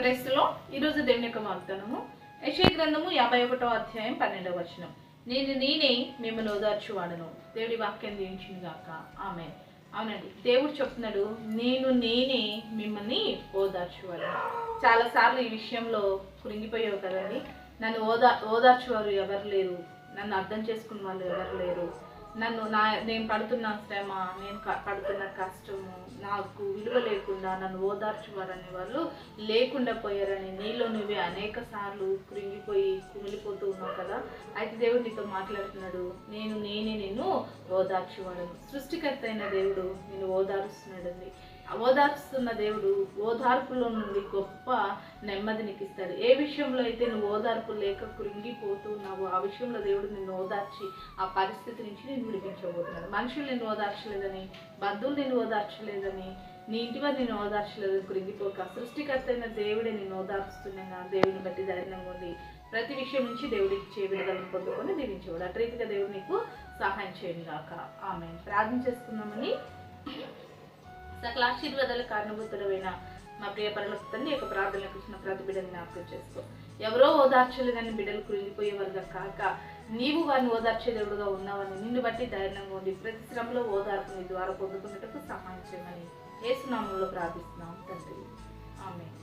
క్రైస్తలో ఈరోజు దేవుని యొక్క వాగ్దానము యెషయా గ్రంథము 51వ అధ్యాయం 12వ వచనం. నేనే మిమ్మల్ని ఓదార్చువాడను. దేవుడి వాక్యం దీవించింది గాక. ఆమేన్. అవునండి, దేవుడు చెప్తున్నాడు, నేనే మిమ్మల్ని ఓదార్చువాడను. చాలాసార్లు ఈ విషయంలో కృంగిపోయావు కదండి. నన్ను ఓదార్చువారు ఎవరు లేరు, నన్ను అర్థం చేసుకున్న వాళ్ళు ఎవరు లేరు, నేను పడుతున్న శ్రమ, నేను పడుతున్న కష్టము, నాకు విలువ లేకుండా నన్ను ఓదార్చువారనే వాళ్ళు లేకుండా పోయారని నీలో నువ్వే అనేక సార్లు కృంగిపోయి కుమిలిపోతూ ఉన్నావు కదా. అయితే దేవుడు నీతో మాట్లాడుతున్నాడు, నేనే నిన్ను ఓదార్చువాడను. సృష్టికర్త అయిన దేవుడు నిన్ను ఓదారుస్తున్నాడండి. ఓదార్చుతున్న దేవుడు ఓదార్పులో నుండి గొప్ప నెమ్మది నీకు ఇస్తాడు. ఏ విషయంలో అయితే నువ్వు ఓదార్పు లేక కృంగిపోతూ ఉన్నావో ఆ విషయంలో దేవుడు నిన్ను ఓదార్చి ఆ పరిస్థితి నుంచి నేను విడిపించబోతున్నాడు. మనుషులు నిన్ను ఓదార్చలేదని, బంధువులు నిన్ను ఓదార్చలేదని, నీ ఇంటి వారు నిన్ను ఓదార్చలేదని కృంగిపోక సృష్టికర్త అయిన దేవుడే నిన్ను ఓదార్చుతున్నాగా. దేవుడిని బట్టి ధైర్యంగా ఉంది ప్రతి విషయం నుంచి దేవుడికి చే విడుదలను పొందుకొని దీవించబడు. అటు రీతిగా దేవుడు నీకు సహాయం చేయను గాక. ఆమేన్. ప్రార్థన చేసుకుందామని. సకల ఆశీర్వాదాల కారణభూతుడమైన మా ప్రియ పరలోక తండ్రి యొక్క ప్రార్థనలకు ఇచ్చిన ప్రతి బిడ్డని జ్ఞాపకం చేసుకో. ఎవరో ఓదార్చలేదని బిడ్డలు కృంగిపోయేవారుగా కాక నీవు వారిని ఓదార్చే దేవుడుగా ఉన్నావని నిన్ను బట్టి ధైర్యంగా ఉండి ప్రతి శ్రమలో ఓదార్పు నీ ద్వారా పొందుకున్నట్టుకు సహాయం చేయమని యేసు నామములో ప్రార్థిస్తున్నాం తండ్రి. ఆమేన్.